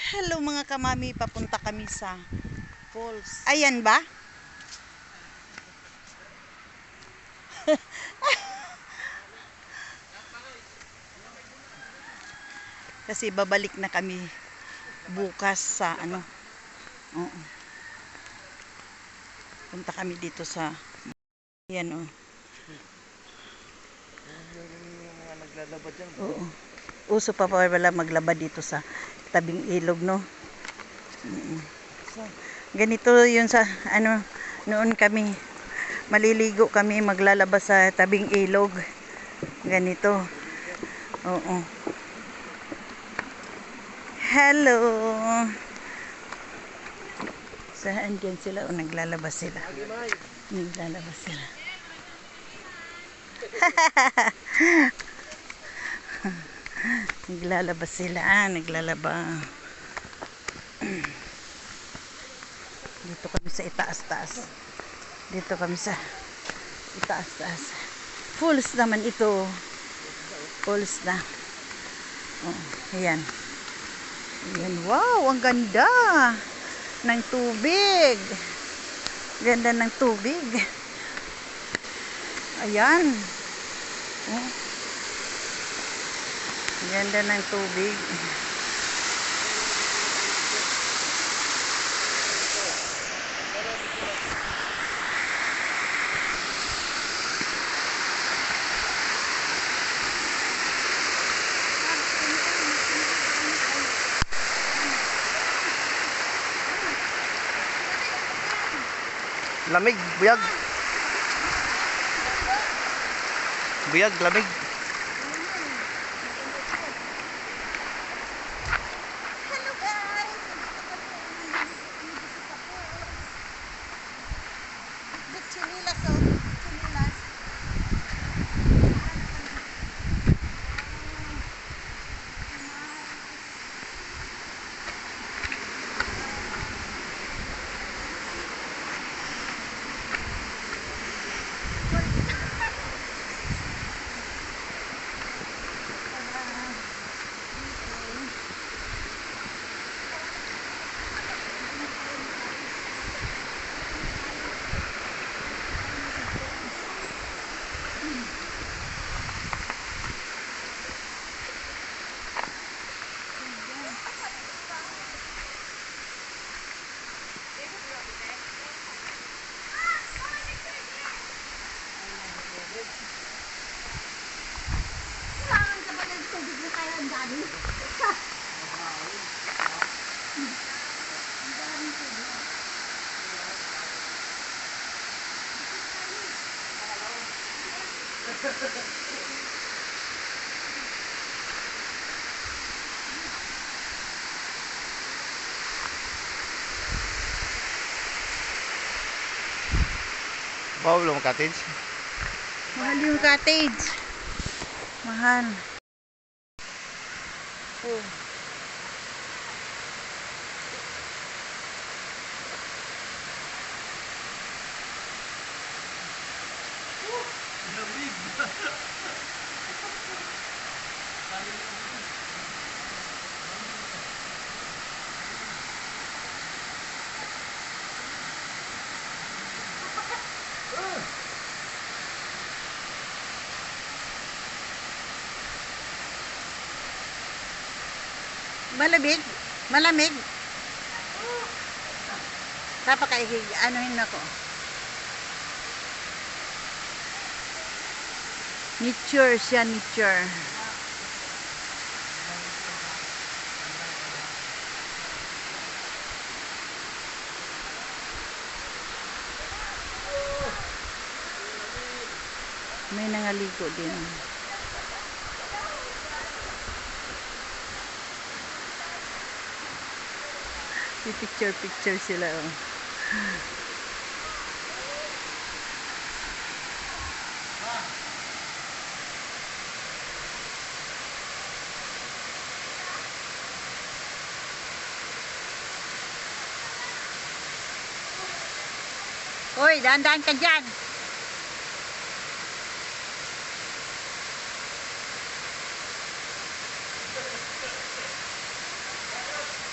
Hello mga kamami, papunta kami sa falls. Ayan ba? Kasi babalik na kami bukas sa ano. Oo. Punta kami dito sa ayan oh. Mga naglalabad dyan. Oo. Uso pa pala maglaba dito sa tabing ilog, no? So, ganito yun sa ano, noon kami maliligo kami, maglalaba sa tabing ilog. Ganito. Oo. Hello. Saan dyan sila? O, naglalabas sila. Naglalabas sila. Naglalabas sila. Naglalaba. Dito kami sa itaas-taas. Dito kami sa itaas-taas. Falls naman ito. Falls na. Oh, ayan. Ayan. Wow, ang ganda ng tubig. Ganda ng tubig. Ayan. Oh. Ganda ng tubig. Lamig, buyag. Buyag, lamig. Hello guys! The chinilas oh. Chinilas. Wow, long cottage. Mahal yung cottage. Mahal. Oh. Malamig? Malamig? Tapakaigig, anuhin ako. Nature siya, nature. May nangaligo din. Picture sila oh. Hoy, dahan-dahan ka dyan.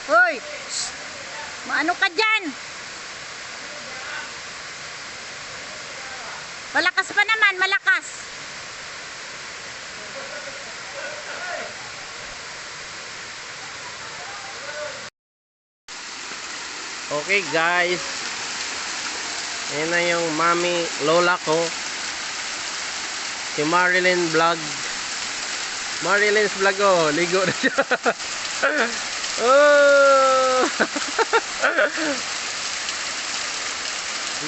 Hoy! Hoy! Shh! Maano ka dyan? Malakas pa naman, malakas. Okay guys. Ayan na yung mami lola ko. Si Marilyn Vlog. Marilyn's Vlog, oh. Ligo na siya. Oh!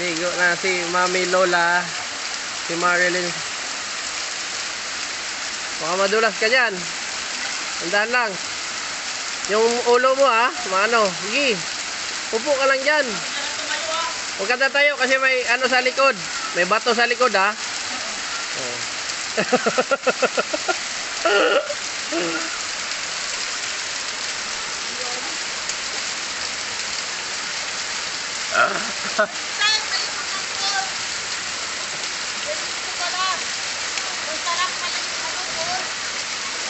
Ligo na si mami lola. Si Marilyn. Baka madulas ka dyan. Andahan lang. Yung ulo mo ha. Maano. Sige. Upo ka lang dyan. Huwag ka tatayo kasi may ano sa likod. May bato sa likod ha. Oh.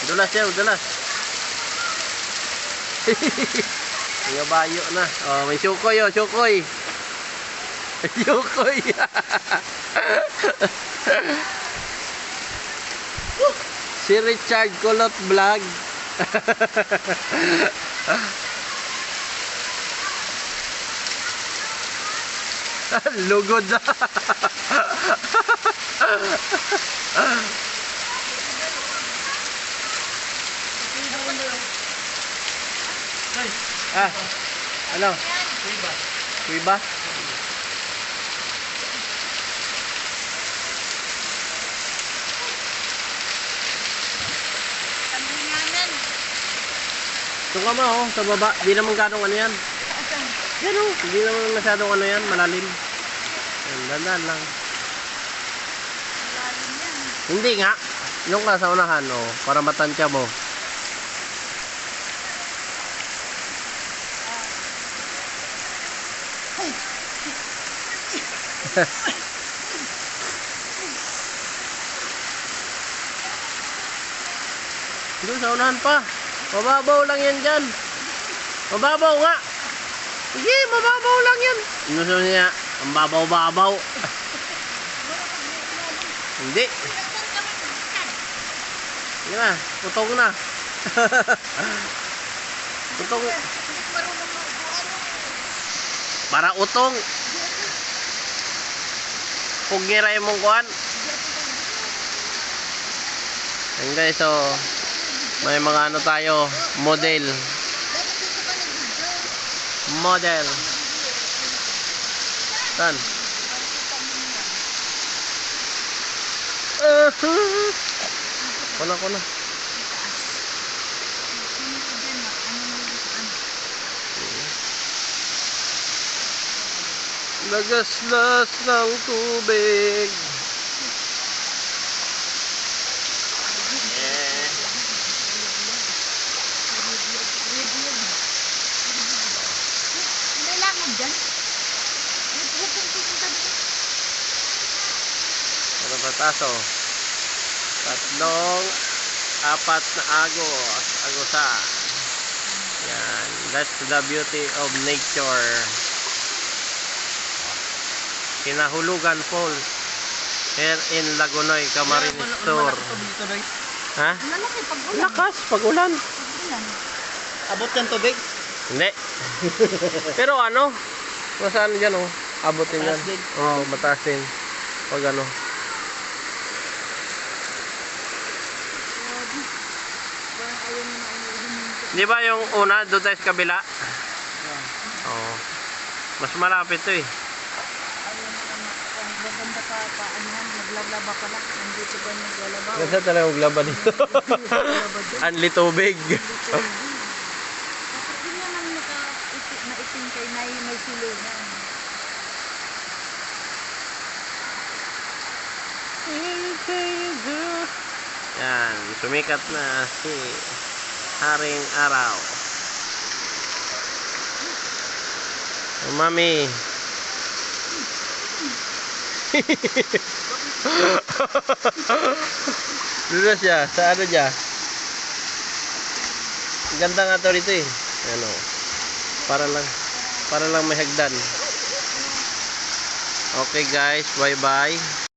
Dulas yan, dulas. Yung bayo na. Oh, may sukoy, oh, sukoy. Sukoy. Si Richard Kulot Vlog. Lugod na. Ah, ano? Kuiba. Kuiba? Ito ka ma, oh, sa baba. Di naman ganong ano yan. Yan oh, hindi naman masyadong ano yan, malalim. Yan, dandan lang. Malalim yan. Hindi nga. Yung ka sa unahan, oh, para matansya mo. Doon sa unahan pa. Mababaw lang yan dyan. Mababaw nga. Sige, mababaw lang yan. Ano sabi niya? Ang babaw-babaw. Hindi. Sige na, putong na. Putong. Para utong. Kung gira yung mong kuhan. Ayan guys, so may mga ano tayo, model. Model. Saan? Kuna. Nagaslas ng tubig. Ano ba taso? Tatlong, apat na agos. Agosa. Yan. That's the beauty of nature. Kinahulugan Falls. Here in Lagunoy, Camarines Sur. Ha? Lakas pag ulan. Abot yan tubig? Hindi. Pero ano? Nasaan dyan oh? Abutin yan. Mataas din. Oo, mataas din. Pag ano. Di ba yung una doon tayo sa kabila? Oo. Mas malapit to eh. Maganda pa, paanohan, naglalaba ka lang. Nandito ba naglalaba? Ganda talaga maglaba dito. Anli tubig. Bakit din naman naiting kay Nay, may silungan. Yan, sumikat na si Haring Araw. Oh, Mami. Dito siya, sa ano siya? Ganda nga to rito eh. Ano? Para lang may hagdan. Okay guys, bye bye.